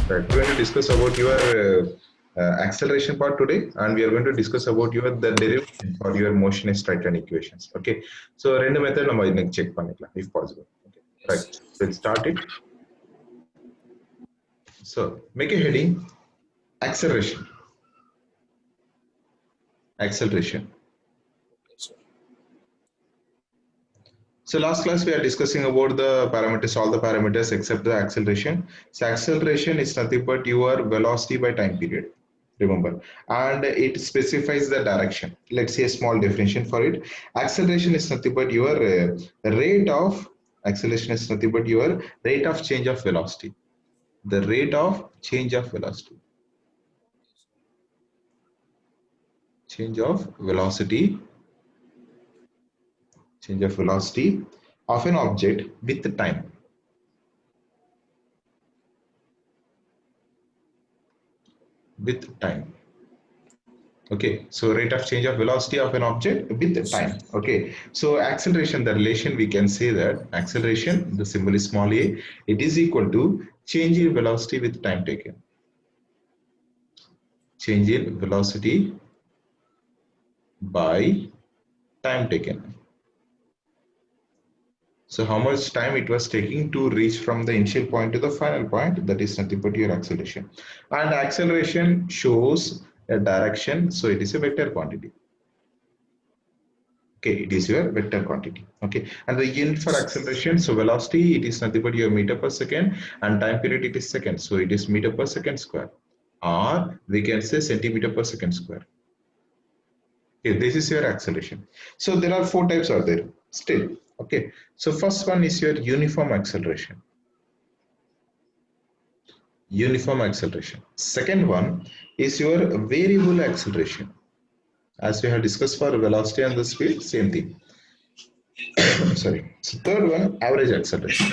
Right. We're going to discuss about your acceleration part today, and we are going to discuss about your the derivation for your motion straight-line equations. Okay. So ரெண்டு method நம்ம இன்னைக்கு check பண்ணிக்கலாம் if possible. Okay. Right. Let's start it. So make a heading acceleration. Acceleration. So last class we are discussing about the parameters, all the parameters except the acceleration. So acceleration is nothing but your velocity by time period. Remember, and it specifies the direction. Let's see a small definition for it. Acceleration is nothing but your rate of acceleration is nothing but your rate of change of velocity. The rate of change of velocity. Change of velocity. Change of velocity of an object with time. With time. Okay, so rate of change of velocity of an object with time. Okay, so acceleration, the relation we can say that acceleration, the symbol is small a, it is equal to change in velocity with time taken. Change in velocity by time taken. So how much time it was taking to reach from the initial point to the final point, that is nothing but your acceleration. And acceleration shows a direction, so it is a vector quantity. Okay, it is your vector quantity. Okay, and the unit for acceleration, so velocity, it is nothing but your meter per second, and time period it is seconds, so it is meter per second square, or we can say centimeter per second square. Okay, this is your acceleration. So there are four types are there still. Okay, so first one is your uniform acceleration. Uniform acceleration. Second one is your variable acceleration. As we have discussed for velocity and the speed, same thing. Sorry. So third one, average acceleration.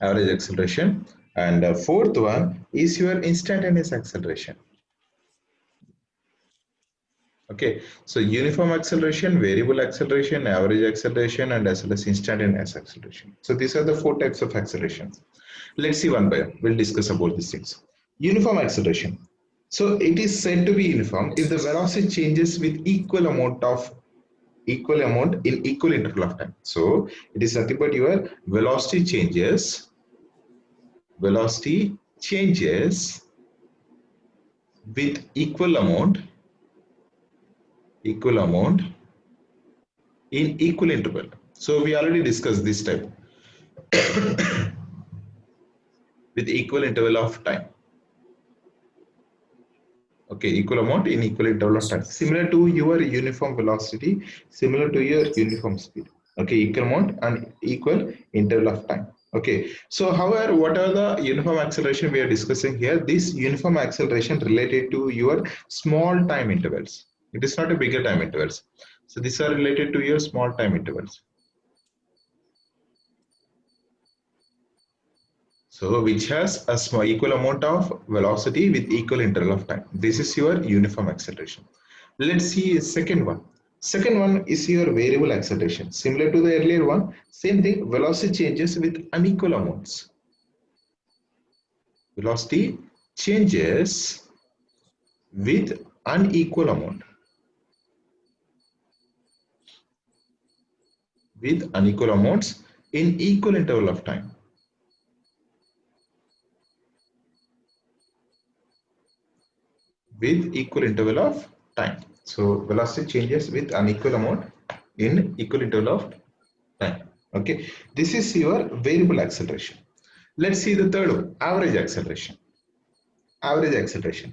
Average acceleration. And fourth one is your instantaneous acceleration. Okay, so uniform acceleration, variable acceleration, average acceleration, and as well as instantaneous acceleration. So these are the four types of accelerations. Let's see one by one. We'll discuss about these things. Uniform acceleration. So it is said to be uniform if the velocity changes with equal amount in equal interval of time. So it is nothing but your velocity changes with equal amount in equal interval. So we already discussed this type with equal interval of time. Okay, equal amount in equal interval of time, similar to your uniform velocity, similar to your uniform speed. Okay, equal amount and equal interval of time. Okay, so however, what are the uniform acceleration we are discussing here? This uniform acceleration related to your small time intervals. It is not a bigger time intervals. So these are related to your small time intervals. So which has a small equal amount of velocity with equal interval of time. This is your uniform acceleration. Let's see a second one. Second one is your variable acceleration. Similar to the earlier one, same thing, velocity changes with unequal amounts. Velocity changes with unequal amount. With unequal amounts in equal interval of time. With equal interval of time. So velocity changes with unequal amount in equal interval of time. Okay, this is your variable acceleration. Let's see the third one, average acceleration. Average acceleration.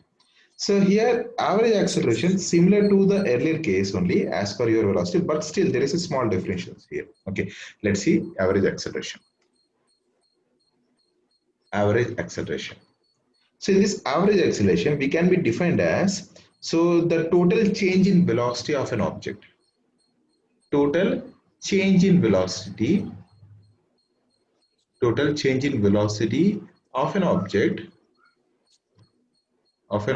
So here average acceleration similar to the earlier case only as per your velocity, but still there is a small difference here. Okay, let's see average acceleration. Average acceleration. So in this average acceleration, we can be defined as, so the total change in velocity of an object. Total change in velocity. Total change in velocity of an object. Okay,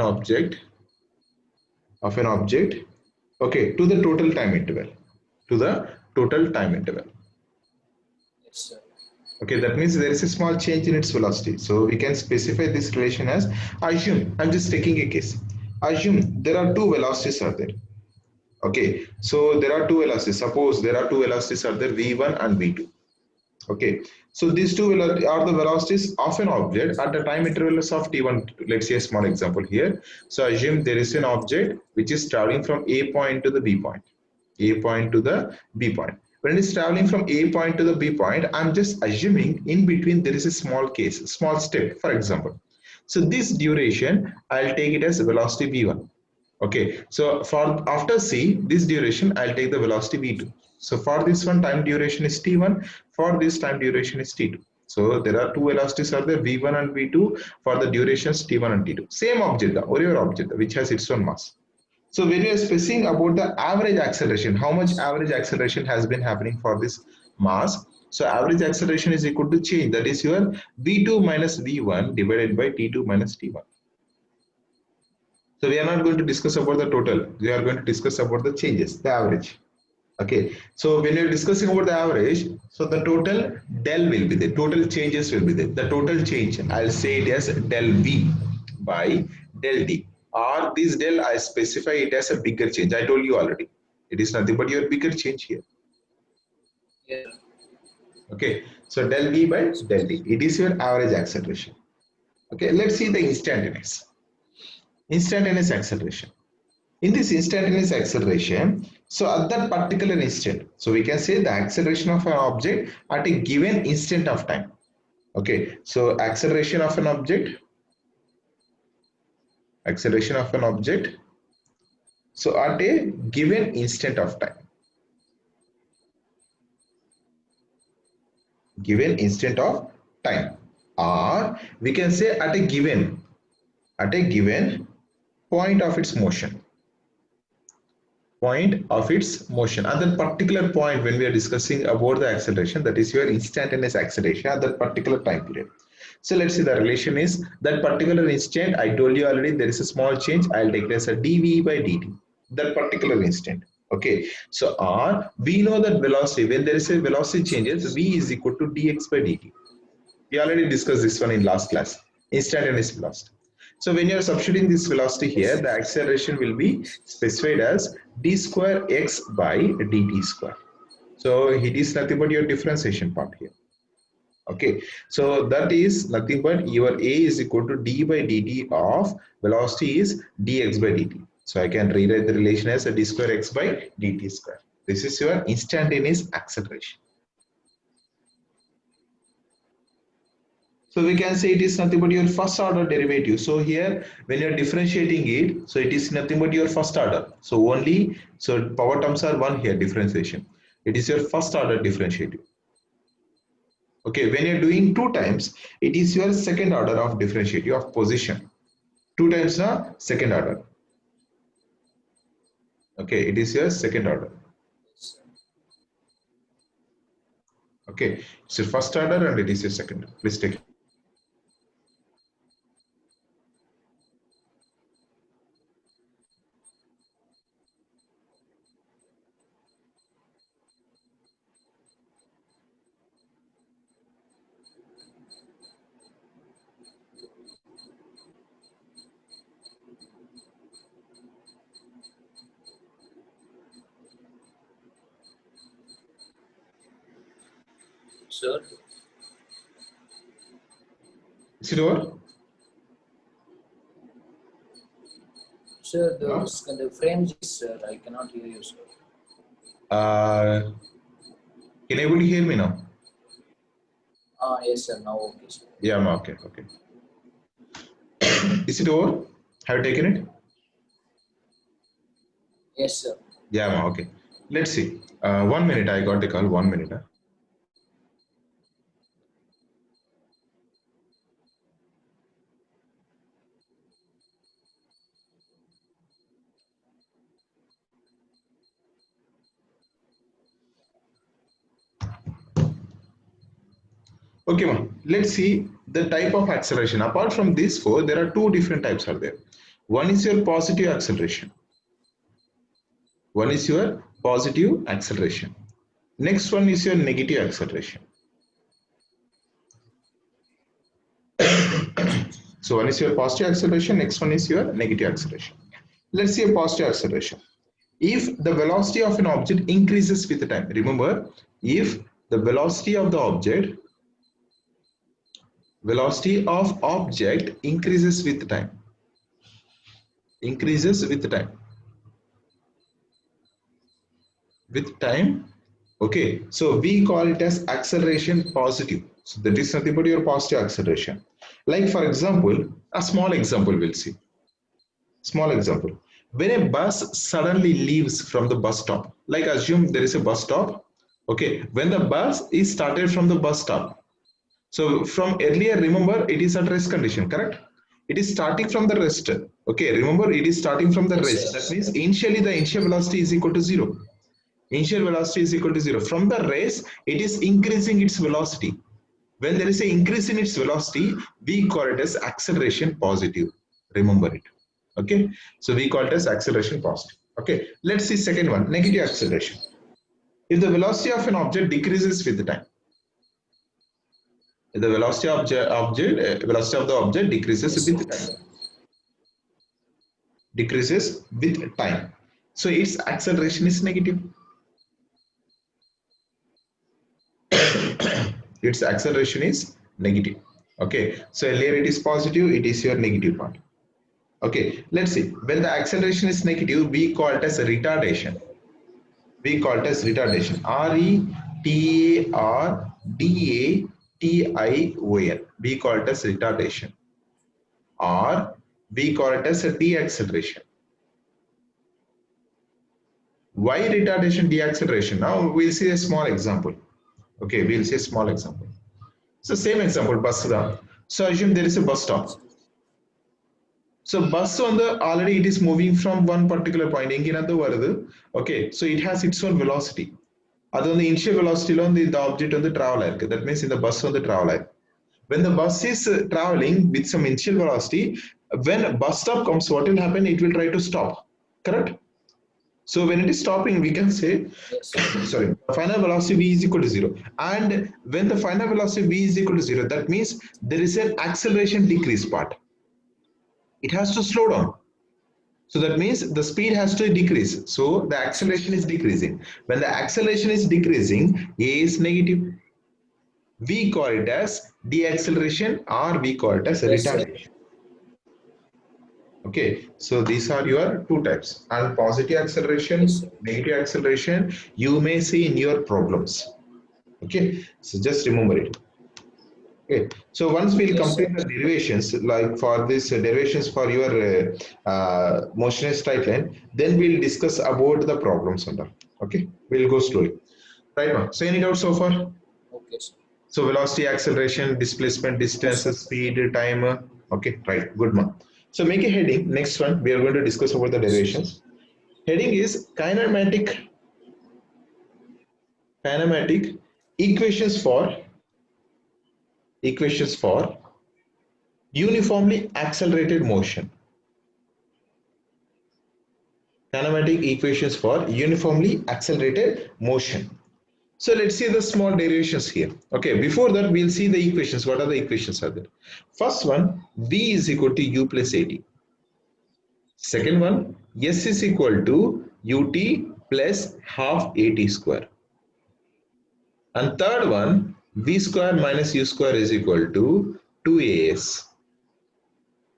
to the total time interval. To the total time interval. Yes, sir. Okay, that means there is a small change in its velocity. So we can specify this relation as, assume, I'm just taking a case. Assume there are two velocities are there. Okay, so there are two velocities. Suppose there are two velocities are there, v1 and v2. Okay, so these two are the velocities of an object at the time intervals of t1. Let's say a small example here. So assume there is an object which is traveling from a point to the b point, a point to the b point. When it is traveling from a point to the b point, I'm just assuming in between there is a small case, small step, for example. So this duration, I'll take it as velocity v1. Okay, so for after c, this duration, I'll take the velocity v2. So for this one, time duration is t1. For this, time duration is t2. So there are two velocities are there, v1 and v2 for the durations t1 and t2. Same object, the Orion object, which has its own mass. So when you are specifying about the average acceleration, how much average acceleration has been happening for this mass? So average acceleration is equal to change. That is your v2 minus v1 divided by t2 minus t1. So we are not going to discuss about the total. We are going to discuss about the changes, the average. Okay. So when you're discussing about the average, so the total del will be there. Total changes will be there. The total change, I'll say it as del V by del D. Or this del, I specify it as a bigger change. I told you already. It is nothing but your bigger change here. Yeah. Okay. So del V by del D. It is your average acceleration. Okay. Let's see the instantaneous. Instantaneous acceleration. In this instantaneous acceleration, so at that particular instant, so we can say the acceleration of an object at a given instant of time. Okay, so acceleration of an object, so at a given instant of time, or we can say at a given point of its motion. At that particular point when we are discussing about the acceleration, that is your instantaneous acceleration at that particular time period. So let's see, the relation is that particular instant. I told you already there is a small change. I'll take it as a dv by dt, that particular instant. Okay, so r, we know that velocity, when there is a velocity changes, v is equal to dx by dt. We already discussed this one in last class, instantaneous velocity. So when you are substituting this velocity here, the acceleration will be specified as d square x by dt square. So it is nothing but your differentiation part here. Okay, so that is nothing but your a is equal to d by dt of velocity is dx by dt. So I can rewrite the relation as a d square x by dt square. This is your instantaneous acceleration. So we can say it is nothing but your first order derivative. So here when you are differentiating it, so it is nothing but your first order. So only, so power terms are one here, differentiation. It is your first order differentiative. Okay, when you are doing two times, it is your second order of differentiative of position. Two times na second order. Okay, it is your second order. Okay, it's your first order and it is your second. Please take it. Sir. Is it over? Sir, No? the frame is, sir. I cannot hear you, sir. Can anybody hear me now? Yes, sir. Now okay, sir. Yeah, I'm okay. Okay. Is it over? Have you taken it? Yes, sir. Yeah, I'm okay. Let's see. 1 minute. I got the call. 1 minute. Huh? Okay, ma. Let's see the type of acceleration. Apart from these four, there are two different types are there. One is your positive acceleration. Next one is your negative acceleration. So one is your positive acceleration, next one is your negative acceleration. Let's see a positive acceleration. If the velocity of an object increases with time, remember, if the velocity of object increases with time, okay, so we call it as acceleration positive. So that is nothing but your positive acceleration. Like for example, a small example we'll see. Small example. When a bus suddenly leaves from the bus stop, like assume there is a bus stop, okay, when the bus is started from the bus stop. So from earlier, remember, it is at rest condition, correct? It is starting from the rest. Okay, remember, it is starting from the rest. That means initially the initial velocity is equal to 0. Initial velocity is equal to 0. From the rest, it is increasing its velocity. When there is an increase in its velocity, we call it as acceleration positive. Remember it. Okay, so we call it as acceleration positive. Okay, let's see second one, negative acceleration. If the velocity of an object decreases with time, if the velocity of the object decreases with time, so its acceleration is negative. Its acceleration is negative. Okay, so earlier it is positive, it is your negative part. Okay, let's see. When the acceleration is negative, we call it as a retardation. We call it as retardation. R-E-T-A-R-D-A-T-I-O-N. We call it as retardation. Or we call it as a deacceleration. Why retardation, deacceleration? Now we'll see a small example. Okay, we'll see a small example. So same example, bus. So assume there is a bus stop. So bus on the already it is moving from one particular point. Okay, so it has its own velocity. That's the initial velocity on the object on the traveler. That means in the bus on the traveler. When the bus is traveling with some initial velocity, when a bus stop comes, what will happen? It will try to stop. Correct? So when it is stopping, we can say, sorry, final velocity v is equal to 0. And when the final velocity v is equal to 0, that means there is an acceleration decrease part. It has to slow down. So that means the speed has to decrease. So the acceleration is decreasing. When the acceleration is decreasing, A is negative. We call it as deacceleration or we call it as retardation. Okay, so these are your two types. And positive acceleration, negative acceleration, you may see in your problems. Okay, so just remember it. Okay, so once we'll complete the derivations, like for this derivations for your motionless straight line, then we'll discuss about the problems under. Okay, we'll go slowly. Right now, so any doubts so far? Okay, sir. So velocity, acceleration, displacement, distance, speed, time. Okay, right, good man. So make a heading. Next one, we are going to discuss about the derivations. Heading is kinematic equations for uniformly accelerated motion. Kinematic equations for uniformly accelerated motion. So let's see the small derivations here. Okay, before that we'll see the equations. What are the equations are there? First one, V is equal to U plus AT. Second one, S is equal to UT plus half AT square. And third one, V square minus U square is equal to 2AS.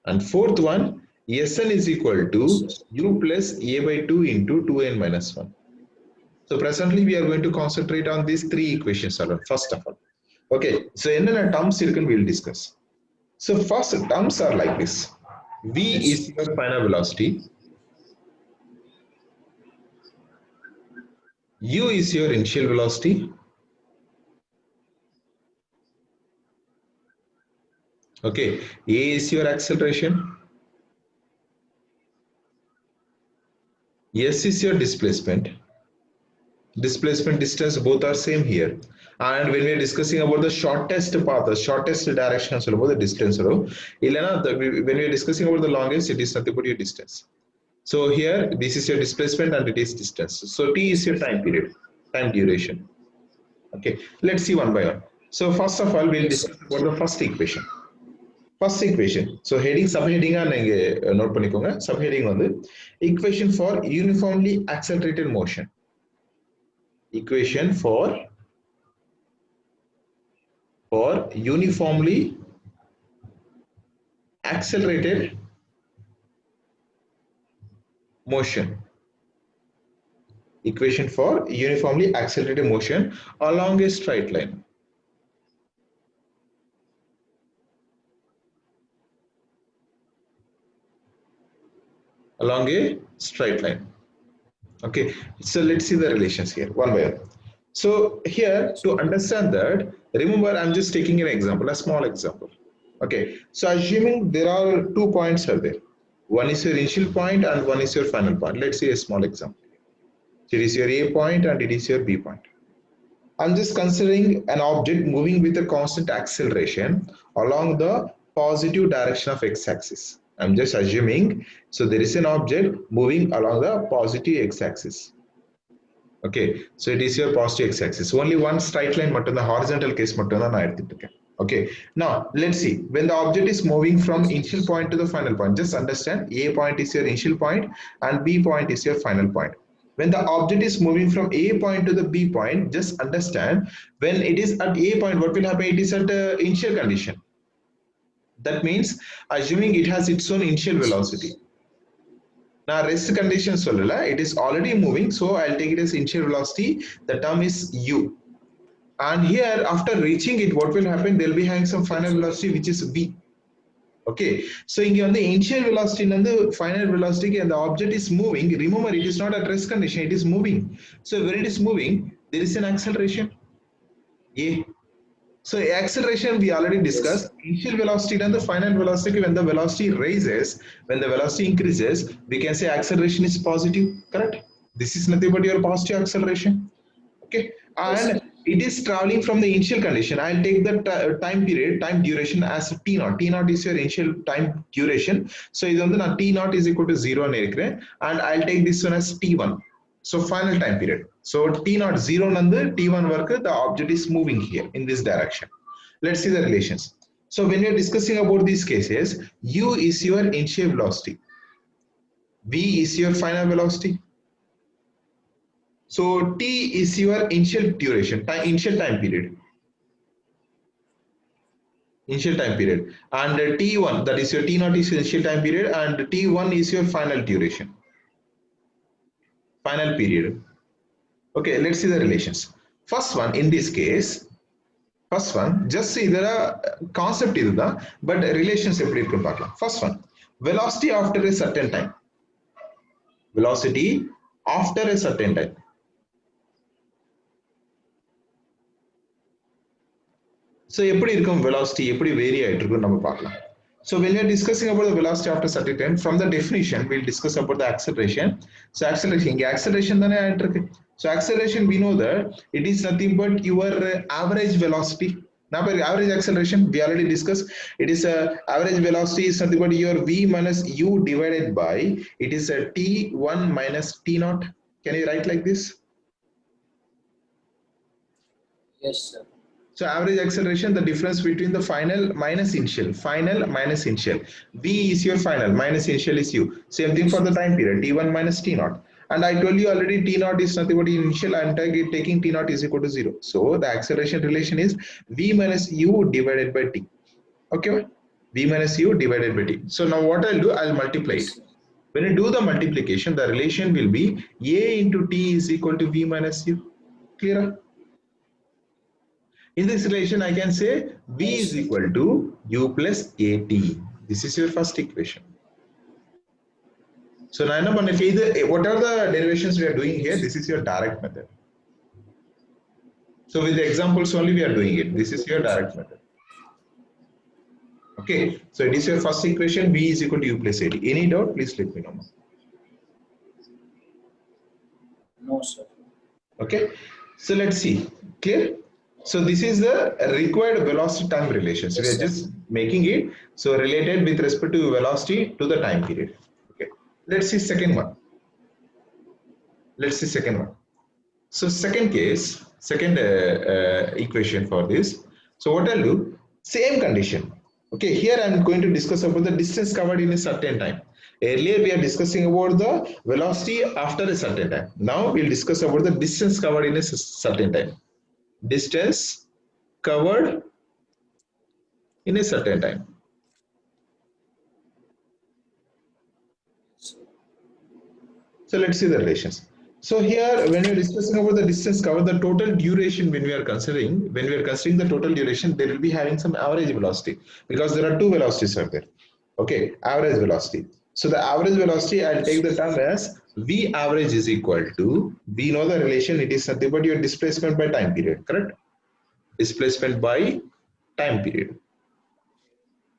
And fourth one, Sn is equal to U plus A by 2 into 2n minus 1. So presently we are going to concentrate on these three equations first of all. Okay, so in a terms we'll discuss. So first terms are like this. V is your final velocity. U is your initial velocity. Okay, A is your acceleration. S is your displacement. Displacement, distance, both are same here. And when we are discussing about the shortest path, the shortest direction, about the distance, when we are discussing about the longest, it is nothing but your distance. So here, this is your displacement and it is distance. So T is your time period, time duration. Okay, let's see one by one. So first of all, we'll discuss about the first equation. first equation. So heading subheading நீங்க note பண்ணிக்கோங்க. Subheading வந்து equation for uniformly accelerated motion. Equation for uniformly accelerated motion. Equation for uniformly accelerated motion along a straight line. Along a straight line. Okay, so let's see the relations here one by one. So here, to understand that, remember I'm just taking an example, a small example. Okay, so assuming there are 2 points are there. One is your initial point and one is your final point. Let's see a small example. It is your A point and it is your B point. I'm just considering an object moving with a constant acceleration along the positive direction of x-axis. I'm just assuming, so there is an object moving along the positive x-axis. Okay, so it is your positive x-axis. Only one straight line, but in the horizontal case, okay. Now let's see, when the object is moving from initial point to the final point, just understand A point is your initial point and B point is your final point. When the object is moving from A point to the B point, just understand when it is at A point, what will happen? It is at initial condition. That means assuming it has its own initial velocity. Now rest condition solala, it is already moving, so I'll take it as initial velocity. The term is u. And here after reaching it, what will happen? They'll be having some final velocity which is v. Okay, so in the initial velocity and the final velocity and the object is moving, remember it is not at rest condition, it is moving. So when it is moving, there is an acceleration A. So acceleration we already discussed. Initial velocity and the final velocity, when the velocity raises, when the velocity increases, we can say acceleration is positive, correct? This is nothing but your positive acceleration. Okay, and it is traveling from the initial condition. I'll take the time period, time duration as t naught. T naught is your initial time duration. So t naught is equal to 0 and I'll take this one as t1. So final time period. So t naught 0 nandu t1 work, the object is moving here in this direction. Let's see the relations. So when we are discussing about these cases, u is your initial velocity, v is your final velocity. So t is your initial duration, initial time period, and t1, that is your t naught is initial time period, and t1 is your final duration, final period. Okay, let's see the relations. First one, in this case, first one, just see the concept is the, but relations eppadi irukku paakalam. First one, velocity after a certain time. Velocity after a certain time. So eppadi irukum velocity, eppadi vary aayittu irukku nama paakalam. So when we are discussing about the velocity after certain time, from the definition we'll discuss about the acceleration. So acceleration thane aayittu irukku. So acceleration, we know that it is nothing but your average velocity. Now average acceleration we already discussed. It is average velocity is nothing but your v minus u divided by, it is a t1 minus t naught. Can you write like this? Yes, sir. So average acceleration, the difference between the final minus initial. V is your final, minus initial is u. Same thing for the time period, t1 minus t naught. And I told you already t naught is nothing but initial, I am taking t naught is equal to 0. So the acceleration relation is v minus u divided by t. Okay, v minus u divided by t. So now what I'll do, I'll multiply it. When you do the multiplication, the relation will be a into t is equal to v minus u. Clear? In this relation, I can say v is equal to u plus at. This is your first equation. So now, what are the derivations we are doing here? This is your direct method. So with the examples only we are doing it. This is your direct method. Okay. So it is your first equation, v is equal to u plus at. Any doubt? Please let me know. No, sir. Okay. So let's see. Clear? So this is the required velocity time relation. So we are just making it so related with respect to velocity to the time period. Okay. Let's see second one. So second case, second equation for this. So what I'll do, same condition. Okay, here I am going to discuss about the distance covered in a certain time. Earlier we are discussing about the velocity after a certain time. Now we'll discuss about the distance covered in a certain time. Distance covered in a certain time. So let's see the relations. So here, when we are discussing about the distance covered, the total duration when we are considering the total duration, they will be having some average velocity because there are two velocities out there. Okay, average velocity. So the average velocity, I'll take the term as V average is equal to, we know the relation, it is nothing but your displacement by time period, correct? Displacement by time period.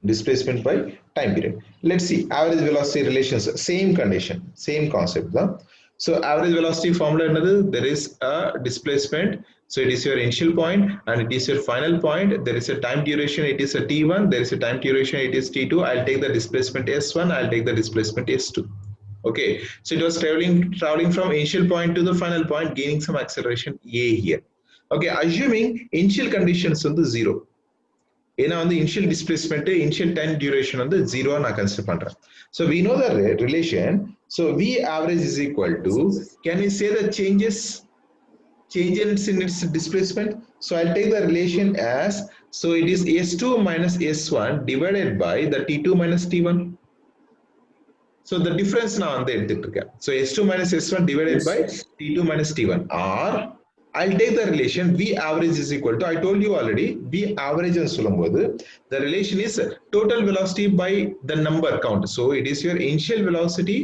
Displacement by time period. Let's see average velocity relations, same condition, same concept. So average velocity formula another, there is a displacement, so it is your initial point and it is your final point. There is a time duration, it is a t1, there is a time duration, it is t2. I'll take the displacement s1, I'll take the displacement s2. Okay, so it was traveling from initial point to the final point, gaining some acceleration a here. Okay, assuming initial conditions on the zero, ஏன்னா வந்து initial displacement initial time duration வந்து zero நான் consider பண்றேன். So we know the relation. So V average is equal to, can we say the changes in its displacement? So I'll take the relation as, so it is S2 minus S1 divided by the T2 minus T1. So the difference நான் வந்து எடுத்துட்டு இருக்கேன். So S2 minus S1 divided by T2 minus T1, or I'll take the relation V average is equal to, I told you already, V average and சொல்லும்போது the relation is total velocity by the number count. So it is your initial velocity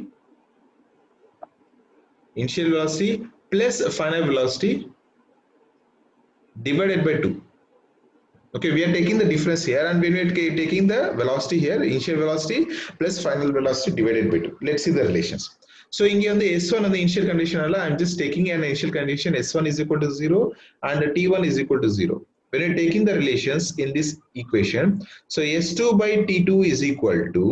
plus final velocity divided by 2. Okay, we are taking the difference here, and when we are taking the velocity here, initial velocity plus final velocity divided by 2. Let's see the relations. So in the S1 and the initial condition, I'm just taking an initial condition, S1 is equal to 0 and T1 is equal to 0. When you're taking the relations in this equation, so S2 by T2 is equal to,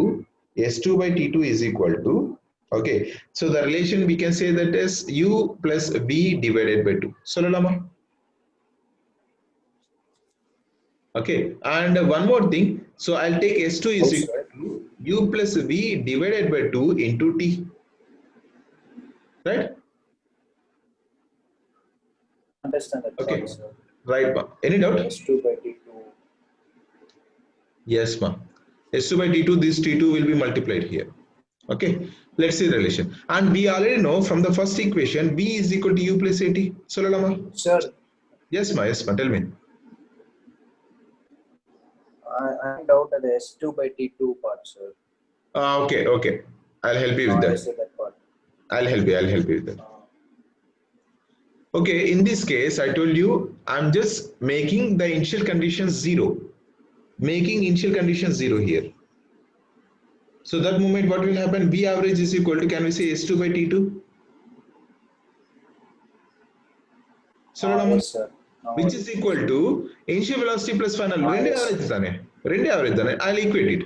okay, so the relation we can say that is U plus V divided by 2. Solalama? Okay, and one more thing, so I'll take S2 is equal to U plus V divided by 2 into T. Right? Understand that. Okay. Point, sir. Right, ma. Any doubt? S2 by T2. Yes, ma. S2 by T2, this T2 will be multiplied here. Okay, let's see the relation. And we already know from the first equation, V is equal to U plus AT. So, Lalama? Sir, Yes, ma. Tell me. I'm doubt at the S2 by T2 part, sir. Okay. I'll help you with I that. say that part. I'll help you with that. Okay, in this case, I told you, I'm just making the initial conditions 0. Making initial conditions 0 here. So that moment, what will happen? V average is equal to, can we say S2 by T2? So, Yes, sir. which is equal to initial velocity plus final. Rende average dane. I'll equate it.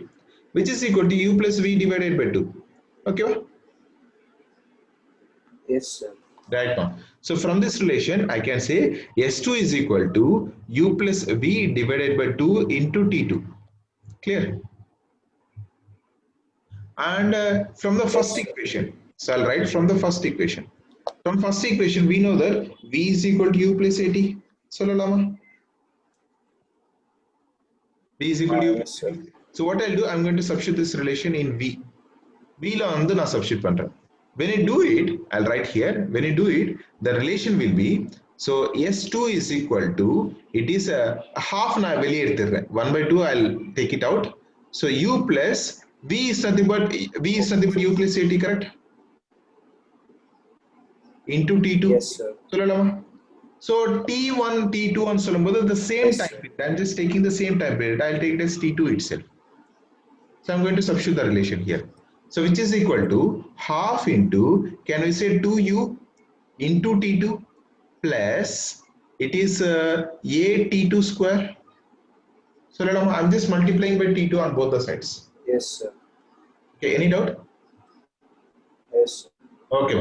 Which is equal to U plus V divided by 2. Okay. Yes, sir. Right now. So from this relation, I can say S2 is equal to U plus V divided by 2 into T2. Clear? And from the first equation, so I'll write from the first equation. From first equation, we know that V is equal to U plus AT. So, Lalama? V is equal to U plus AT. So what I'll do, I'm going to substitute this relation in V. V la andu na substitute பண்றேன். When you do it, I'll write here, when you do it, the relation will be, so S2 is equal to, it is a half na வெளியே எடுத்துறேன். 1 by 2, I'll take it out. So U plus, V is nothing but U plus AT, correct? Into T2. Yes, sir. So T1, T2 and so on, both are the same time period. I'm just taking the same time period. I'll take it as T2 itself. So I'm going to substitute the relation here. So which is equal to half into, can we say 2U into T2 plus, it is A T2 square. So I'm just multiplying by T2 on both the sides. Yes, sir. Okay, any doubt? Yes, sir. Okay.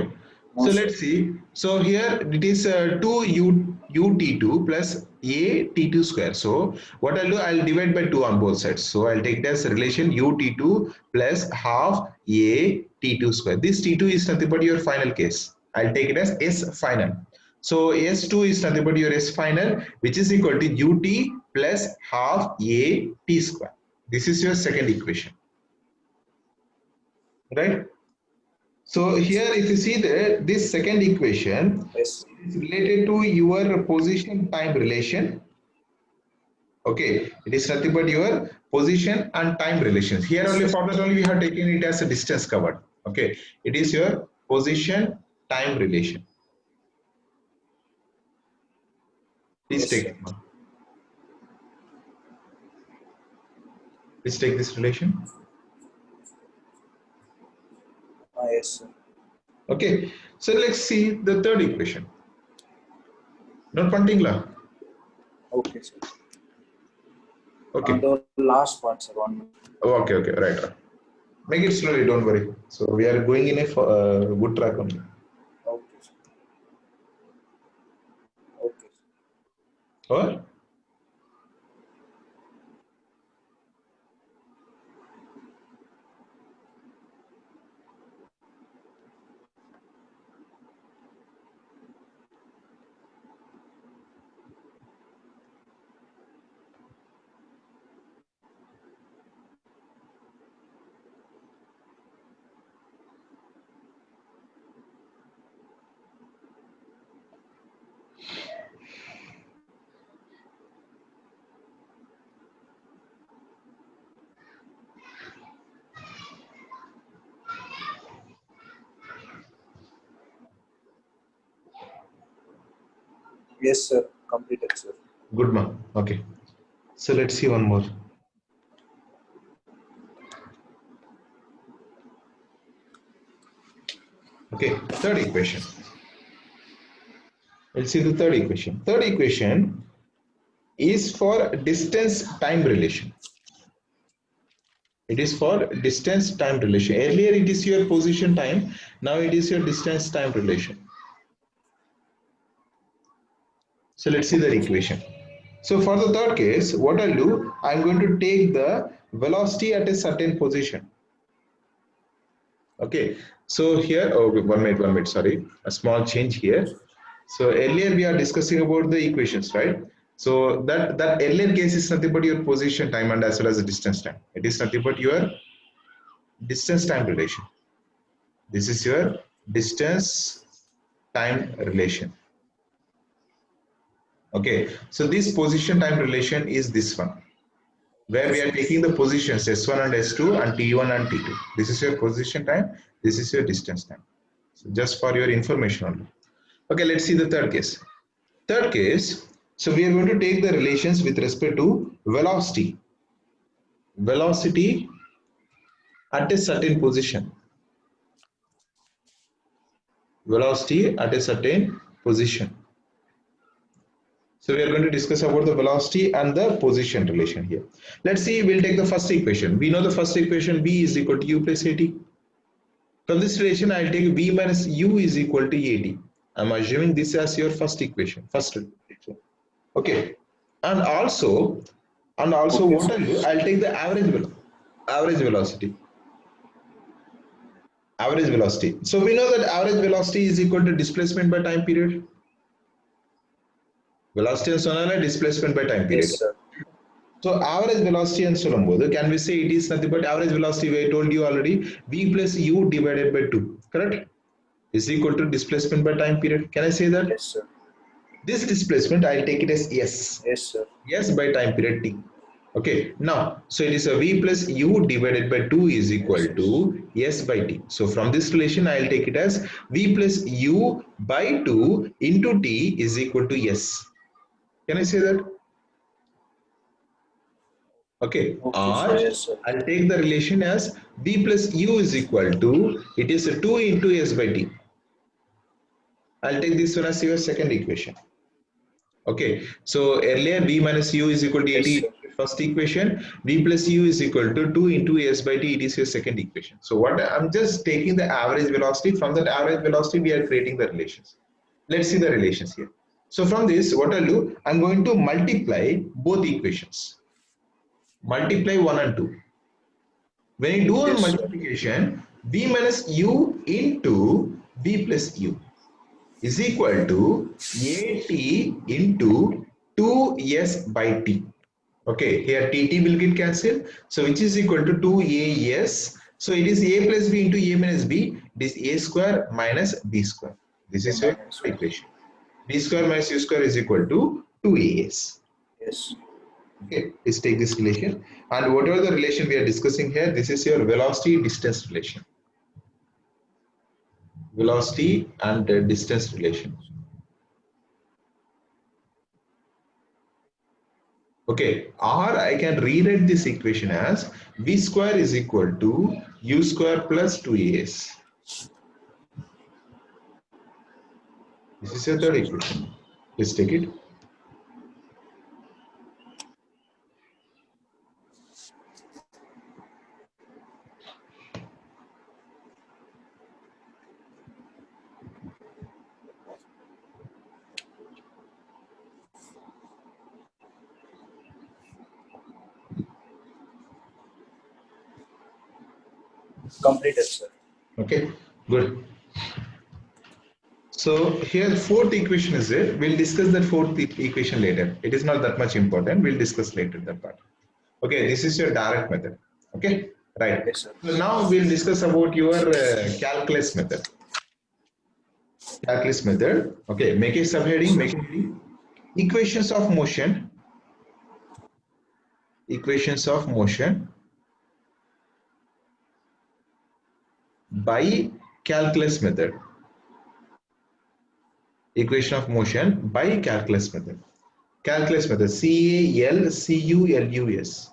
No, So sir. let's see. So here it is 2 ut2 plus a t2 square. So what I'll do, I'll divide by 2 on both sides. So I'll take this relation ut2 plus half a t2 square. This t2 is nothing but your final case. I'll take it as s final. So s2 is nothing but your s final, which is equal to ut plus half a t square. This is your second equation, right? So here, if you see this second equation Yes. is related to your position time relation. Okay, it is nothing but your position and time relations. Here only for that only we have taken it as a distance covered. Okay, it is your position time relation. Please Yes, take sir. it now. Please take this relation. Yes, sir. Okay, so let's see the third equation. Not Pantingla. Okay, sir. Okay. On the last part, sir. 1 minute. Oh, okay, right. Make it slowly, don't worry. So we are going in a good track only. Okay, sir. Okay, sir. Or? Yes, sir. Completed, sir. Good man. Okay. So let's see one more. Okay, third equation. Let's see the third equation. Third equation is for distance time relation. It is for distance time relation. Earlier it is your position time. Now it is your distance time relation. So let's see the equation. So for the third case, what I'll do, I'm going to take the velocity at a certain position. Okay, so here, oh, 1 minute, sorry, a small change here. So earlier we are discussing about the equations, right? So that earlier case is nothing but your position time and as well as the distance time. It is nothing but your distance time relation. This is your distance time relation. Okay, so this position time relation is this one, where we are taking the positions S1 and S2 and T1 and T2. This is your position time, this is your distance time. So just for your information only. Okay, let's see the third case. Third case, so we are going to take the relations with respect to velocity. Velocity at a certain position. Velocity at a certain position. So we are going to discuss about the velocity and the position relation here. Let's see, we'll take the first equation. We know the first equation, V is equal to U plus AT. From this relation, I'll take V minus U is equal to AT. I'm assuming this as your first equation, first relation. Okay. And also okay, what I'll do, I'll take the average velocity. Average velocity. So we know that average velocity is equal to displacement by time period. Velocity and sonala displacement by time period. Yes, sir. So average velocity and solombodu, can we say it is nothing but average velocity? I told you already, V plus U divided by 2, correct? Is equal to displacement by time period. Can I say that? Yes, sir. This displacement, I'll take it as S. Yes, sir. S by time period T. Okay, now, so it is a V plus U divided by 2 is equal to S by T. So from this relation, I'll take it as V plus U by 2 into T is equal to S. Can I say that? Okay, or yes, sir. I'll take the relation as V plus U is equal to, it is a 2 into S by T. I'll take this one as your second equation. Okay, so earlier V minus U is equal to AT. Yes, first equation, v plus u is equal to 2 into s by t. It is your second equation. So what I'm just taking the average velocity. From that average velocity, we are creating the relations. Let's see the relations here. So from this, what I'll do, I'm going to multiply both equations. Multiply 1 and 2. When you do a multiplication, v minus u into v plus u is equal to at into 2s by t. Okay, here tt will get cancelled, so which is equal to 2as. So it is a plus b into a minus b. It is a square minus b square. This is your equation. B square minus u square is equal to 2as. Yes. Okay, let's take this relation, and whatever the relation we are discussing here, this is your velocity distance relation. Velocity and distance relation. Okay, or I can rewrite this equation as v square is equal to u square plus 2as. This is your third equation. Let's take it. Completed, sir. Okay, good. So here fourth equation is there. We'll discuss that fourth equation later. It is not that much important. We'll discuss later that part. Okay, this is your direct method. Okay, right. Yes, sir. So now we'll discuss about your calculus method. Calculus method. Okay, make a subheading. Make it heading. Equations of motion. Equations of motion by calculus method. Equation of motion by calculus method. Calculus method. CALCULUS.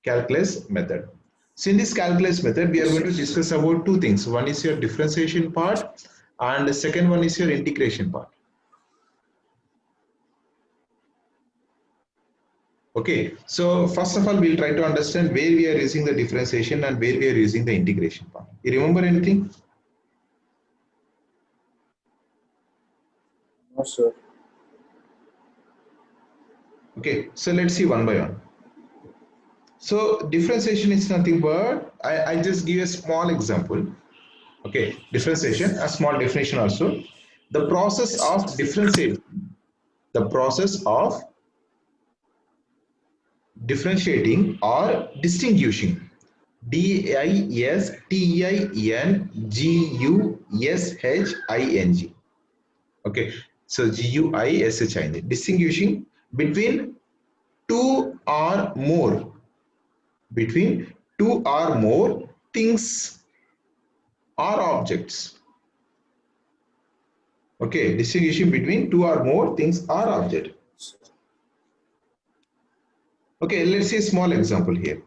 Calculus method. So in this calculus method, we are going to discuss about two things. One is your differentiation part, and the second one is your integration part. Okay, so first of all, we'll try to understand where we are using the differentiation and where we are using the integration part. You remember anything? No, sir. Okay, so let's see one by one. So differentiation is nothing but, I just give a small example. Okay, differentiation, a small definition also. The process of differentiating, the process of differentiating or distinguishing, distinguishing. Okay, so GUISHING, distinguishing between two or more, things or objects. Okay, distinguishing between two or more things or object. Okay, let's see a small example here.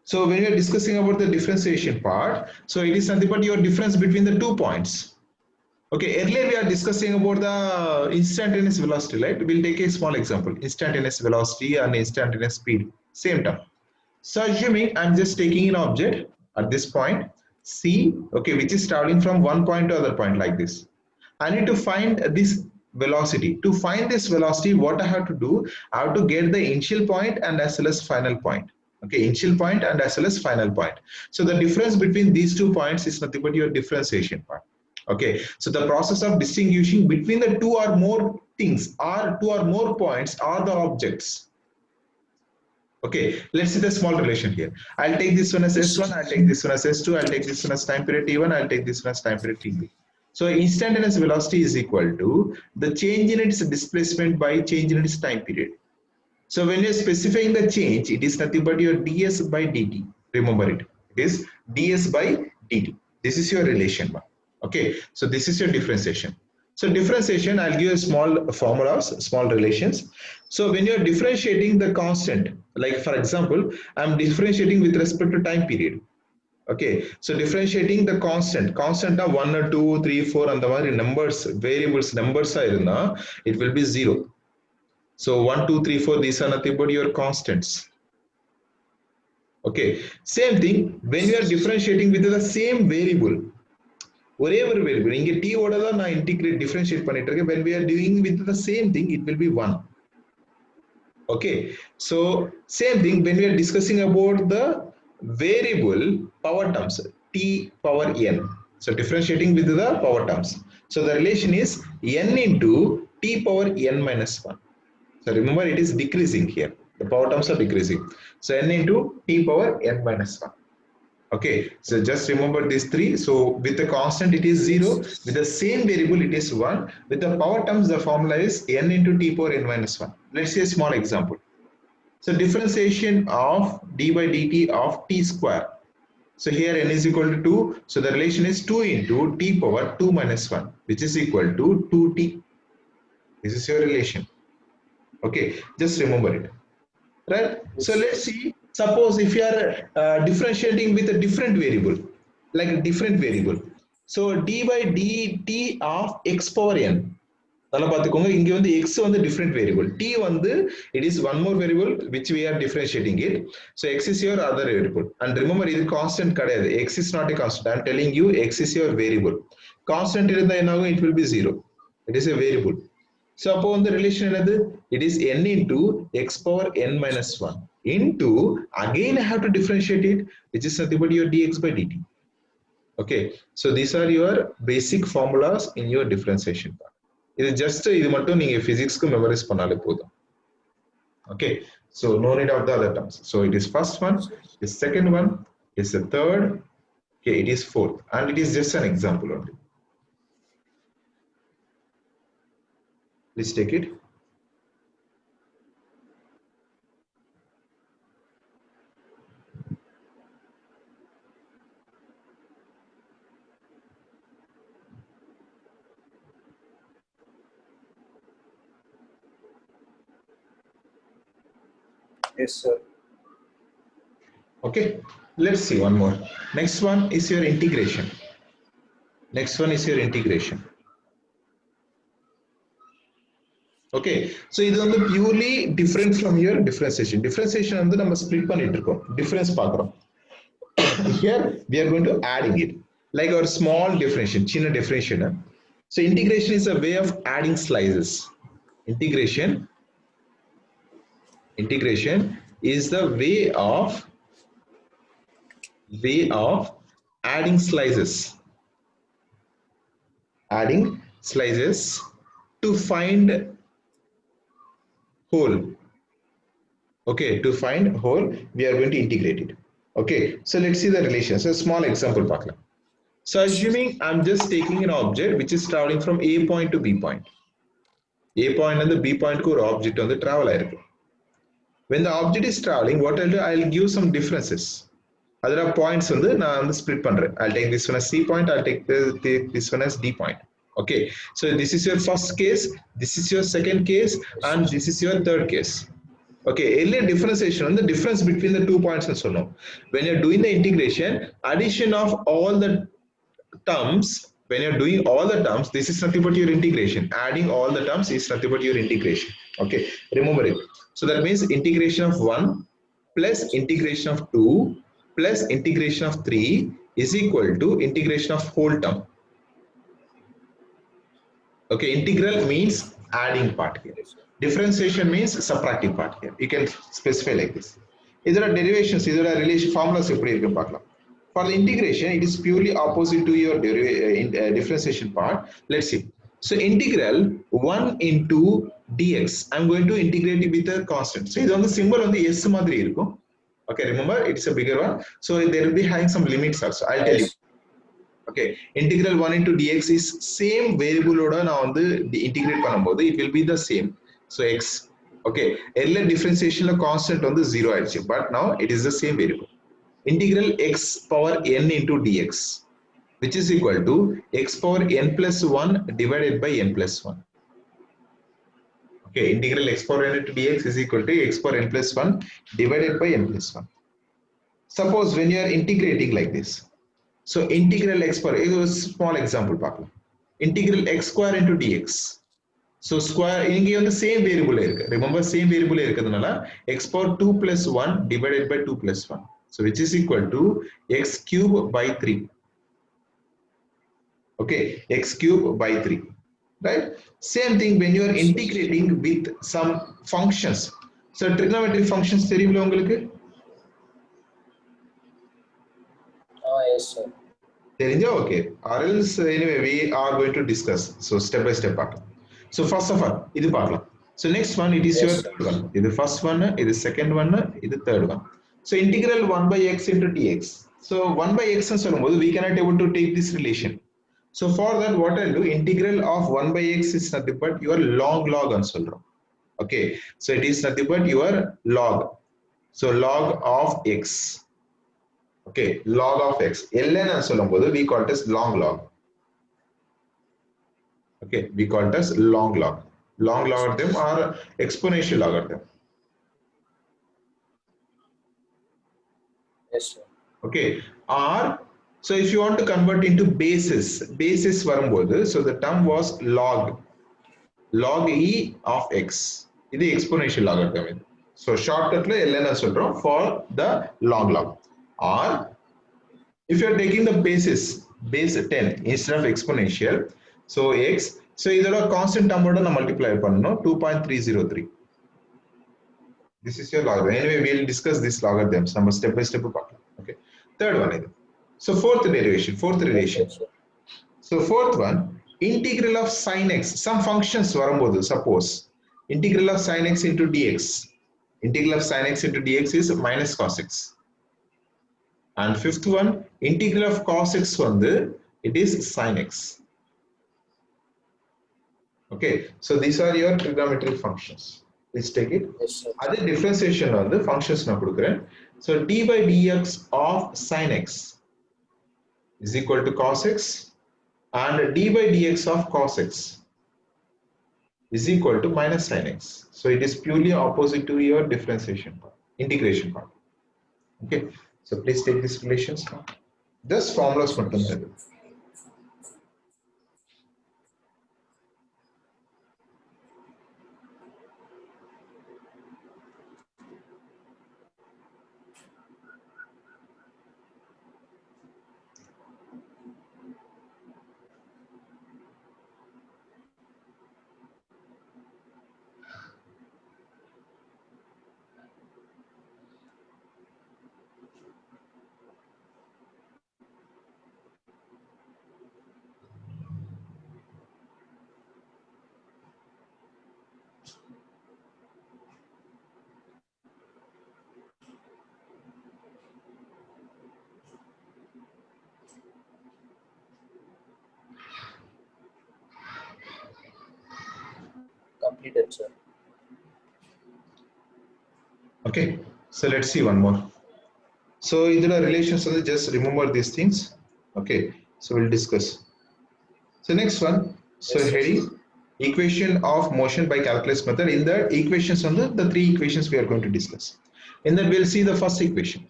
So when we are discussing about the differentiation part, so it is nothing but your difference between the 2 points. Okay, earlier we are discussing about the instantaneous velocity, right? We'll take a small example, instantaneous velocity and instantaneous speed, same term. So assuming I'm just taking an object at this point, C, okay, which is traveling from one point to other point like this. I need to find this velocity. To find this velocity, what I have to do, I have to get the initial point and as well as final point. Okay, initial point and as well as final point. So the difference between these 2 points is nothing but your differentiation part. Okay, so the process of distinguishing between the two or more things or two or more points are the objects. Okay, let's see the small relation here. I'll take this one as S1, I'll take this one as S2, I'll take this one as time period T1, I'll take this one as time period T2. So instantaneous velocity is equal to the change in its displacement by change in its time period. So when you're specifying the change, it is nothing but your ds by dt. Remember it. It is ds by dt. This is your relation one. Okay, so this is your differentiation. So differentiation, I'll give you small formulas, small relations. So when you're differentiating the constant, like for example, I'm differentiating with respect to time period. Okay, so differentiating the constant of 1 or 2, 3, 4 and the numbers, variables, numbers are it will be 0. So 1, 2, 3, 4, these are nothing but your constants. Okay, same thing when you are differentiating with the same variable. ஒரே ஒரு variable இங்க t ஓட தான் நான் integrate differentiate பண்ணிட்டு இருக்கேன். when we are doing with the same thing it will be 1. Okay, so same thing when we are discussing about the variable power terms t power n. So differentiating with the power terms. So the relation is n into t power n minus 1. So remember it is decreasing here. The power terms are decreasing. So n into t power n minus 1. Okay, so just remember these three. So with the constant it is 0. With the same variable it is 1. With the power terms the formula is n into t power n minus 1. Let's see a small example. So differentiation of d by dt of t square. So here n is equal to 2. So the relation is 2 into t power 2 minus 1, which is equal to 2t. This is your relation. Okay, just remember it. Right? So let's see. Suppose if you are differentiating with a different variable, like a different variable. So d by dt of x power n. நல்லா பாத்துக்கோங்க, இங்க வந்து x வந்து different variable, t வந்து it is one more variable which we are differentiating it. So x is your other variable, and remember இது constant கிடையாது. X is not a constant. I am telling you x is your variable. Constant இருந்தா என்ன ஆகும்? It will be 0. It is a variable. So அப்போ வந்து relation என்னது? It is n into x power n minus 1 into, again I have to differentiate it, which is nothing but your dx by dt. Okay, so these are your basic formulas in your differentiation part. இது just இது மட்டும் நீங்க physics-க்கு memorize பண்ணாலே போதும். Okay, so no need of the other terms. So it is first one, the second one, is the third, okay, it is fourth, and it is just an example only. Please take it. Yes, sir. Okay, let's see one more. Next one is your integration. Next one is your integration. Okay, so இது வந்து purely different from your differentiation. Differentiation வந்து நம்ம split பண்ணிட்டு இருக்கோம், difference பார்க்கிறோம். Here we are going to adding it, like our small differentiation, சின்ன differentiation. So integration is a way of adding slices. Integration is the way of adding slices. Adding slices to find whole. Okay, to find whole we are going to integrate it. Okay, so let's see the relation. So small example பார்க்கலாம். So assuming I'm just taking an object which is traveling from A point to B point. A point and the B point க்கு ஒரு object வந்து travel ஆயிருக்கு. When the object is traveling, what I'll do, I'll give some differences. Other points வந்து நான் வந்து split பண்றேன். I'll take this one as C point, I'll take this one as D point. Okay, so this is your first case, this is your second case, and this is your third case. Okay, earlier differentiation on the difference between the 2 points and so on. When you're doing the integration, addition of all the terms, when you're doing all the terms, this is nothing but your integration. Adding all the terms is nothing but your integration. Okay, remember it. So that means integration of 1 plus integration of 2 plus integration of 3 is equal to integration of whole term. Okay, integral means adding part here. Differentiation means subtracting part here. You can specify like this. These are derivations, these are relation formulas. For the integration, it is purely opposite to your differentiation part. Let's see. So integral 1 into dx, I'm going to integrate it with a constant. So this on the symbol on the s madri irukum. Okay, remember it's a bigger one. So there will be having some limits also. I'll tell you. Okay, integral 1 into dx is same variable oda na vandu integrate பண்ணும்போது it will be the same. So x, okay, earlier differentiation la constant vandu 0 ஆயிடுச்சு, but now it is the same variable. Integral x power n into dx, which is equal to x power n plus 1 divided by n plus 1. Okay, integral x power n into dx is equal to x power n plus 1 divided by n plus 1. Suppose when you are integrating like this, so integral x power, it was a small example பார்க்கலாம். Integral x square into dx. So square இங்க வந்து same variable இருக்கு. Remember same variable இருக்கிறதுனால x power 2 plus 1 divided by 2 plus 1. So which is equal to x cube by 3. Okay, x cube by 3. Right? Same thing when you are integrating with some functions. So trigonometric functions தெரியும்ல உங்களுக்கு? Yes, sir. தெரிஞ்சா okay. Or else anyway we are going to discuss. So step by step பார்க்கலாம். So first of all, இது பார்க்கலாம். So next one, it is Yes, your sir. third one. இது first one, இது second one, இது third one. So integral 1 by x into dx. So 1 by x ன்னு சொல்லும்போது we cannot able to take this relation. So for that, what I'll do, integral of 1 by x is nothing but your log ன்னு சொல்றோம். Okay, so it is nothing but your log. So log of x. Okay, log of x. ln ன்னு சொல்லும்போது we call it as long log. Okay, we call it as long log. Long logarithm or exponential logarithm. Yes, sir. Okay, or so if you want to convert into basis வரும்போது, so the term was log e of x. இது exponential logarithm இது. So shortcutல ln சொல்றோம் for the long log. Or if you are taking the base 10 instead of exponential, so x, so இதோட constant term ஓட நான் multiply பண்ணனும் 2.303. This is your logarithm. Anyway, we will discuss this logarithms. Number step by step. Okay. Third one. So fourth derivation, fourth relation. Yes, sir. So fourth one, integral of sin x. Some functions varambodu. Suppose integral of sin x into dx. Integral of sin x into dx is minus cos x. And fifth one, integral of cos x it is sin x. Okay. So these are your trigonometric functions. Let's take it. Yes, sir. Other differentiation on the functions na kudukuren. So d by dx of sin x is equal to cos x, and d by dx of cos x is equal to minus sin x. So it is purely opposite to your differentiation part, integration part. Okay. So please take these relations now. Just formulas mattum idu. Completed, sir. Okay. So let's see one more. So in the relations, just remember these things. Okay. So we'll discuss. So next one. So Yes, heading equation of motion by calculus method. In the equations on the three equations we are going to discuss. In that we'll see the first equation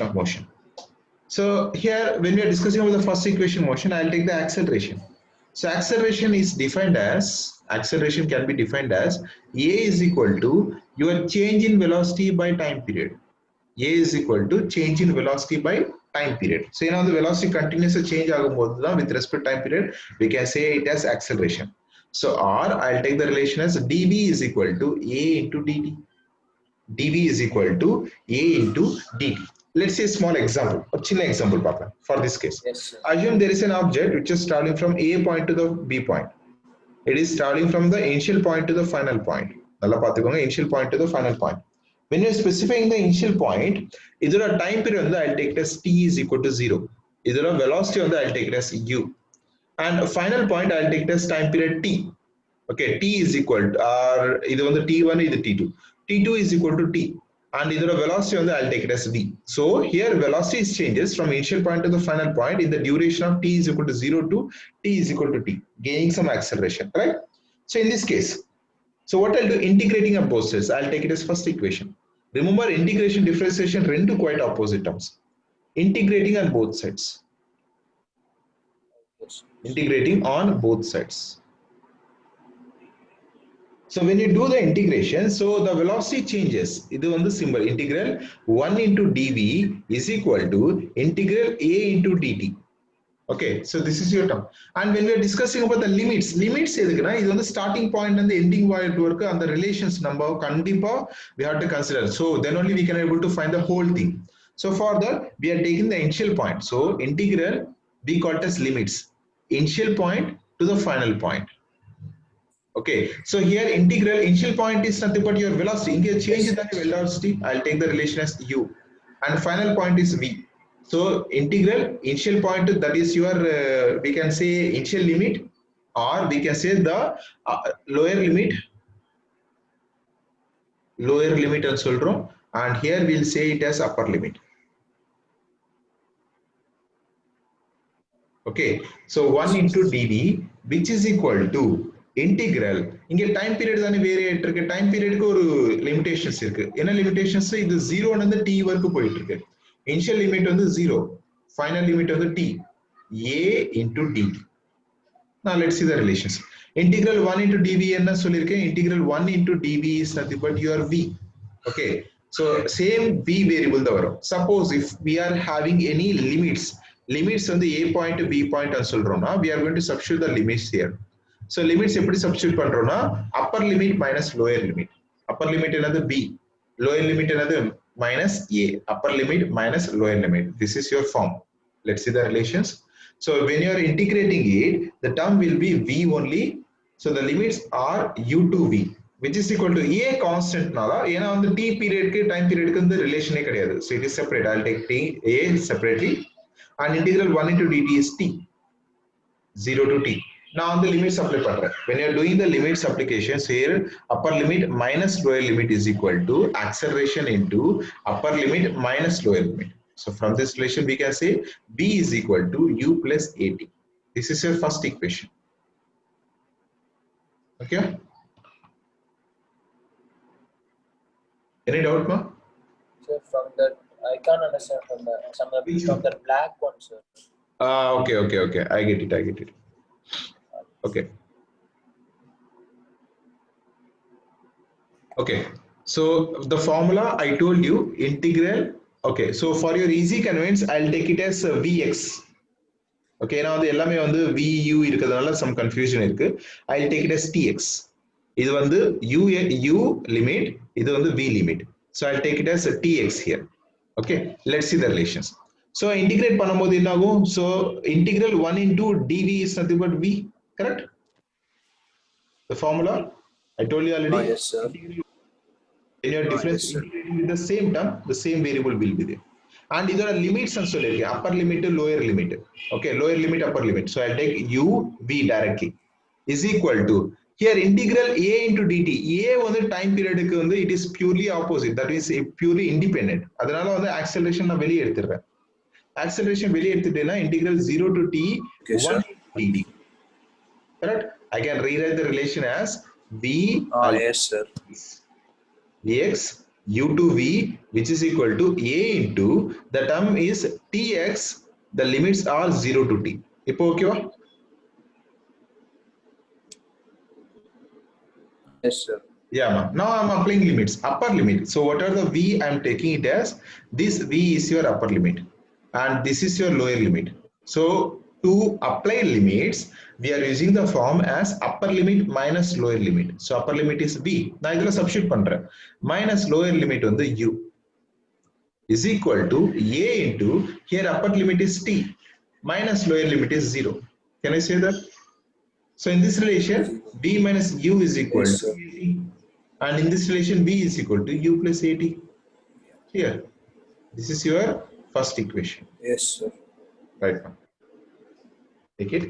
of motion. So here when we are discussing about the first equation motion, I'll take the acceleration. So acceleration can be defined as a is equal to your change in velocity by time period. A is equal to change in velocity by time period. So you know the velocity continues to change with respect to time period, we can say it as acceleration. So or I'll take the relation as dv is equal to a into dt. dv is equal to a into dt. Let's say a small example, a chinna example for this case. Yes, sir. Assume there is an object which is traveling from a point to the b point. It is traveling from the initial point to the final point. Initial point to the final point. When you're specifying the initial point, either a time period I'll take it as t is equal to 0. Either a velocity I'll take it as u. And a final point I'll take it as time period t. Okay, t is equal to either on the t1 or the t2. t2 is equal to t. And either a velocity I'll take it as v. So here velocity changes from initial point to the final point in the duration of t is equal to 0 to t is equal to t, gaining some acceleration, right? So in this case, so what I'll do, integrating of both sides, I'll take it as first equation. Remember, integration, differentiation, rendu quite opposite terms. Integrating on both sides. Yes. Integrating on both sides. So when you do the integration, so the velocity changes. This is the symbol integral 1 into dv is equal to integral a into dt. Okay, so this is your term. And when we are discussing about the limits எதுக்குனா இது வந்து starting point and the ending point work and the relations நம்ம கண்டிப்பா we have to consider. So then only we can able to find the whole thing. So for that we are taking the initial point. So integral we call it as limits. Initial point to the final point. Okay, so here integral initial point is nothing but your velocity. In case change the velocity, I'll take the relation as u, and final point is v. So integral initial point, that is your we can say initial limit, or we can say the lower limit and சொல்றோம், and here we'll say it as upper limit. Okay, so 1 into dv which is equal to integral. இங்க time period தானே வேரியேட் இருக்கு. Time பீரியடுக்கு ஒரு limitations இருக்கு. என்ன limitations? இது 0 ல இருந்து t வரைக்கும் போயிட்டு இருக்கு. இனிஷியல் லிமிட் வந்து 0, ஃபைனல் லிமிட் வந்து t, a into dt. Now let's see the relations. Integral 1 into dv என்ன சொல்லிருக்கேன்? Integral 1 into dv is nothing but your v. Okay, so same v variable தான் வரும். Suppose if we are having any limits வந்து a point to b point ன்னு சொல்றோம்னா we are going to substitute the limits here. So limits எப்படி substitute பண்றோம்னா upper limit minus lower limit. Upper limit என்னது b, lower limit என்னது minus a. Upper limit minus lower limit. This is your form. Let's see the relations. So when you are integrating it, the term will be v only. So the limits are u to v, which is equal to a constant nala. ஏனா வந்து t period க்கு time period க்கு இந்த ரிலேஷனே கிடையாது. So it is separate. I'll take t a separately, and integral 1 into dt is t, 0 to t. Now on the limits apply பண்றேன். When you are doing the limits applications here, upper limit minus lower limit is equal to acceleration into upper limit minus lower limit. So from this relation we can say b is equal to u plus at. This is your first equation. Okay, any doubt, ma? Sir, from that I can't understand from the black one, sir. Okay, I get it. Okay, so the formula I told you, integral. Okay, so for your easy convenience I'll take it as vx. Okay, now the எல்லாமே வந்து vu இருக்கிறதுனால some confusion இருக்கு. I'll take it as tx. இது வந்து u limit, இது வந்து v limit. So I'll take it as tx here. Okay, let's see the relations. So integrate பண்ணும்போது என்ன ஆகும்? So integral 1 into dv is nothing but v, correct? The formula I told you already. Yes, sir. When you are difference integrating with the same term, the same variable will be there. And these are limits and சொல்லிருக்கேன், upper limit to lower limit. Okay, lower limit, upper limit. So I'll take u v directly is equal to here integral a into dt. A வந்து time period க்கு வந்து it is purely opposite, that is purely independent. அதனால வந்து acceleration நான் வெளியே எடுத்துறேன். Acceleration வெளியே எடுத்துட்டேன்னா integral 0 to t 1 dt. Correct? I can rewrite the relation as v Yes, sir. dx u to v, which is equal to a into the term is tx, the limits are 0 to t. இப்போ ஓகேவா? Yes, sir. Yeah, now I'm applying limits, upper limit. So what are the v? I'm taking it as this v is your upper limit and this is your lower limit. So to apply limits, we are using the form as upper limit minus lower limit. So upper limit is v. நான் இதெல்லாம் substitute பண்றேன். Minus lower limit வந்து u is equal to a into here upper limit is t minus lower limit is 0. Can I say that? So in this relation, v minus u is equal to at, and in this relation v is equal to u plus at. Here, this is your first equation. Yes, sir. Right now, take it.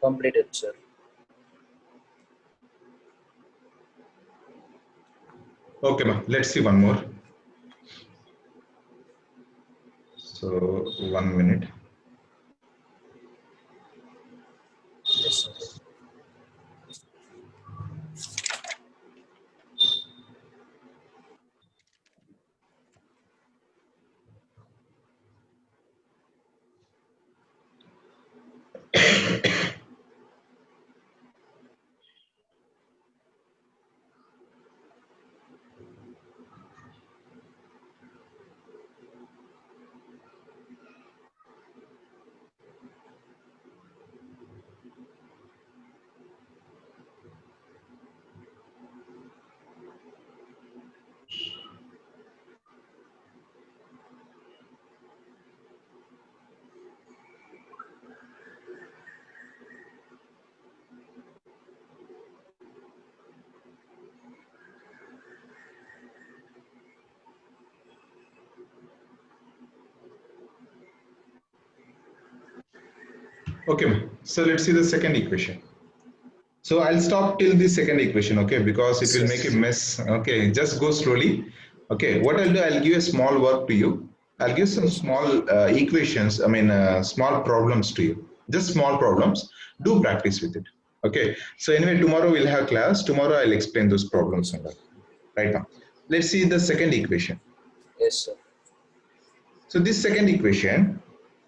completed, sir. Okay, ma. Let's see one more. So 1 minute. Yes, sir. Okay, ma. So let's see the second equation. So I'll stop till the second equation, okay, because it will make a mess. Okay, just go slowly. Okay, what I'll do, I'll give a small work to you. I'll give some small equations, small problems to you. Just small problems. Do practice with it. Okay, so anyway, tomorrow we'll have class. Tomorrow I'll explain those problems and all. Right now. Let's see the second equation. Yes, sir. So this second equation,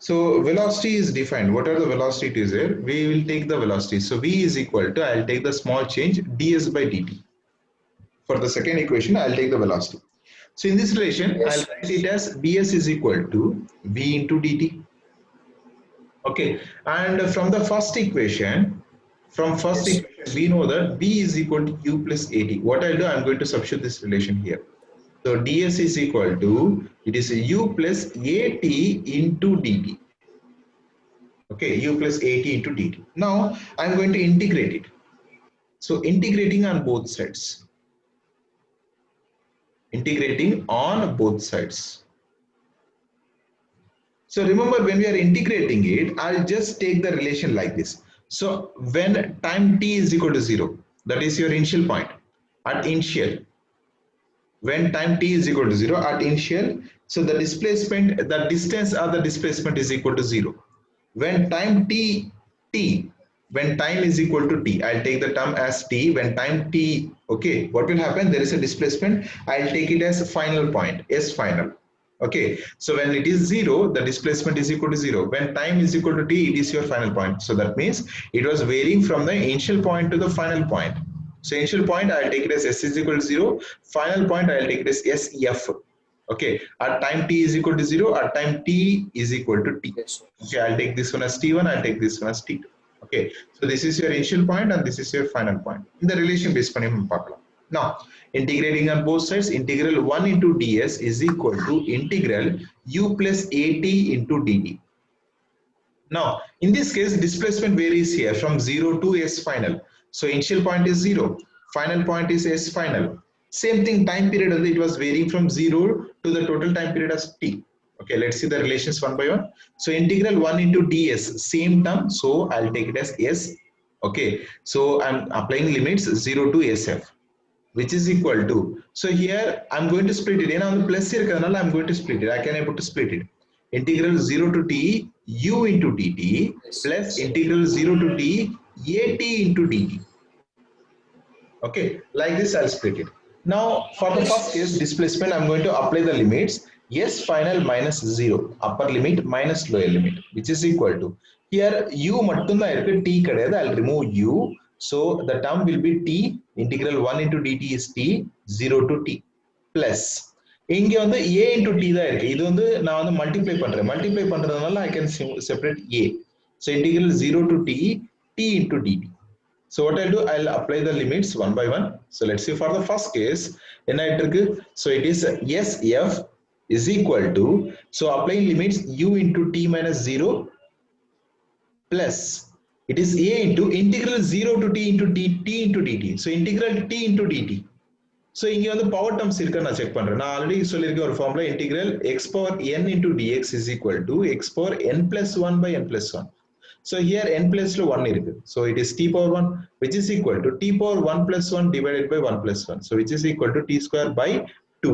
so velocity is defined. What are the velocity it is there? We will take the velocity. So V is equal to, I'll take the small change ds by dt. For the second equation, I'll take the velocity. So in this relation, Yes, I'll sir. write it as ds is equal to V into dt. Okay, and from the first equation, Yes. we know that V is equal to U plus AT. What I'll do, I'm going to substitute this relation here. So ds is equal to, it is U plus AT into dt. Okay, U plus AT into dt. Now I'm going to integrate it. So integrating on both sides. Integrating on both sides. So remember, when we are integrating it, I'll just take the relation like this. So when time t is equal to 0, that is your initial point. At initial, when time t is equal to 0 at initial, so the displacement, the distance or the displacement is equal to 0. When time when time is equal to t, I'll take the term as t. When time t, okay, what will happen? There is a displacement. I'll take it as a final point, s final. Okay, so when it is 0, the displacement is equal to 0. When time is equal to t, it is your final point. So that means it was varying from the initial point to the final point. So initial point, I'll take it as s is equal to 0. Final point, I'll take it as sf. Okay, at time t is equal to 0, at time t is equal to t. Yes, sir. Okay, I'll take this one as t1, I'll take this one as t2. Okay, so this is your initial point and this is your final point. In the relation based பண்ணி பார்க்கலாம். Now, integrating on both sides, integral 1 into ds is equal to integral u plus at into dt. Now, in this case, displacement varies here from 0 to s final. So initial point is 0, final point is s final. Same thing, time period, it was varying from 0 to the total time period as t. Okay, let's see the relations one by one. So integral 1 into ds, same term, so I'll take it as s. Okay, so I'm applying limits 0 to sf, which is equal to, so here I'm going to split it. On the plus here, I'm going to split it. I can able to split it. Integral 0 to t u into dt plus integral 0 to t at into dt. Okay, like this I'll split it. Now for the first case displacement, I'm going to apply the limits s final minus 0, upper limit minus lower limit, which is equal to, here u mattum da irukku, t kadaidu. I'll remove u, so the term will be t, integral 1 into dt is t 0 to t plus இங்க வந்து a into t தான் இருக்கு. இது வந்து நான் வந்து multiply பண்றதுனால I can separate a. So integral 0 to t t into dt. So what I'll do, I'll apply the limits one by one. So let's see for the first case. So it is sf is equal to, so applying limits u into t minus 0 plus it is a into integral 0 to t into t into dt. So integral t into dt. So இங்க வந்து power terms இருக்கா நான் check பண்றேன். நான் already சொல்லிருக்க ஒரு formula, integral x power n into dx is equal to x power n plus 1 by n plus 1. So here n plus 1 irukku. So it is t power 1 which is equal to t power 1 plus 1 divided by 1 plus 1. So which is equal to t square by 2.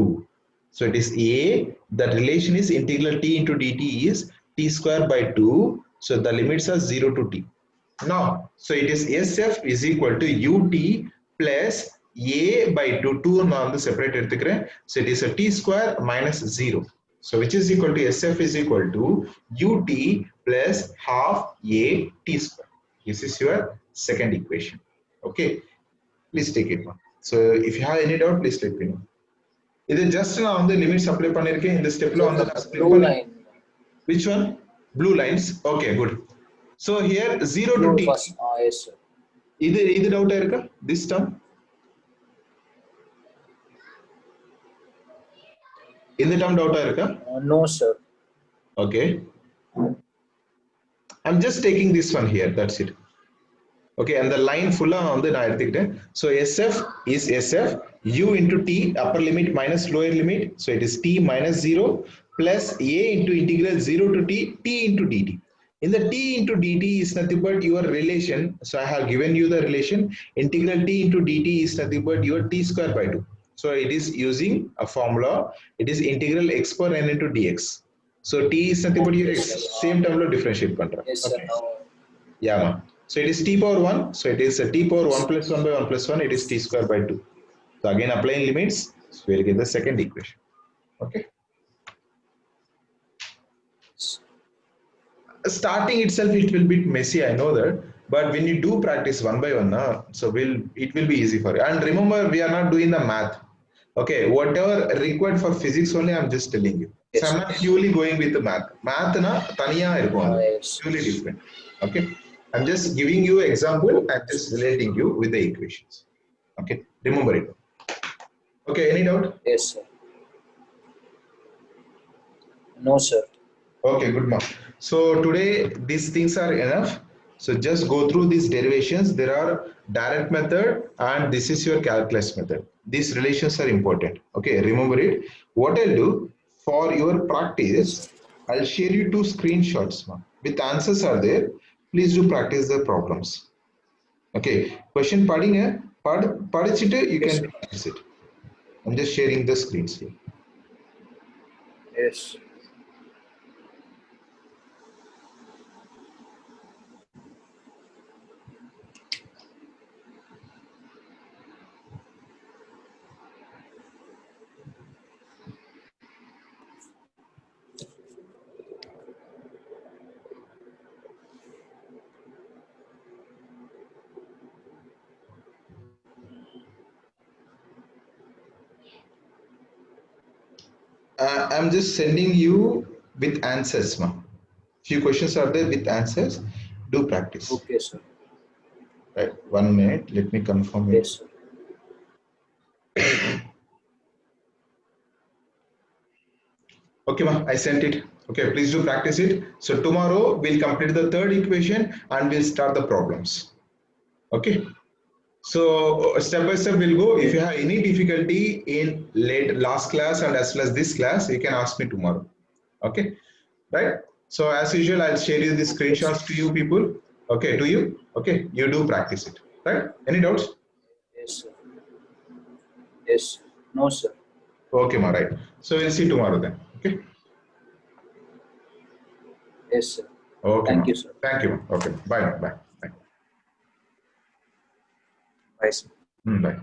So it is a, the relation is integral t into dt is t square by 2. So the limits are 0 to t. Now, so it is SF is equal to ut plus a by 2. 2 on the separate எடுத்துக்கிறேன். So it is a t square minus 0. So which is equal to SF is equal to ut plus half a t square. This is your second equation. Okay, please take it now. So if you have any doubt, please let me know. இது just நான் வந்து limits apply பண்ணிருக்கேன் இந்த ஸ்டெப்ல வந்து blue line. Which one? Blue lines. Okay, good. So here 0 to t. First, yes, sir. இது doubt இருக்கா? This term? இந்த term doubt இருக்கா? No, sir. Okay. I'm just taking this one here. That's it. Okay, and the line full வந்து நான் எடுத்துக்கிட்டேன். So SF is SF u into t upper limit minus lower limit. So it is t minus 0 plus a into integral 0 to t into dt. In the t into dt is nothing but your relation. So I have given you the relation. Integral t into dt is nothing but your t square by 2. So it is using a formula. It is integral x power n into dx. So t is nothing but your x. Same term lo differentiate பண்றேன். Yes, sir. Okay. Yeah, ma. So it is t power 1. So it is a t power 1 plus 1 by 1 plus 1. It is t square by 2. So again applying limits. So we'll get the second equation. Okay. Starting itself it will be messy, I know that, but when you do practice one by one, so it will be easy for you. And remember, we are not doing the math. Okay, whatever required for physics only, I'm just telling you. Yes, So I'm not purely going with the math. Math na taniya irukum, Yes. purely different. Okay, I'm just giving you example and just relating you with the equations. Okay, remember it. Okay, any doubt? Yes, sir. No, sir. Okay, good mark. So today these things are enough. So just go through these derivations. There are direct method and this is your calculus method. These relations are important. Okay, remember it. What I'll do for your practice, I'll share you 2 screenshots with answers are there. Please do practice the problems. Okay, question padinga padichittu you can practice it. I'm just sharing the screens here. Yes. I'm just sending you with answers, ma. Few questions are there with answers. Do practice. Okay, sir. Right. 1 minute. Let me confirm it. Yes, sir. Okay, ma. I sent it. Okay, please do practice it. So tomorrow we'll complete the third equation and we'll start the problems. Okay. So step by step we'll go. If you have any difficulty in last class and as well as this class, you can ask me tomorrow. Okay, right? So as usual, I'll share you the screenshots to you people. Okay, to you. Okay, you do practice it. Right? Any doubts? Yes, sir. Yes. No, sir. Okay, ma, right. So we'll see tomorrow then. Okay. Yes, sir. Okay. Thank ma. you, sir. Thank you. Ma. Okay. Bye. Bye. Bye. Bye, sir. Bye.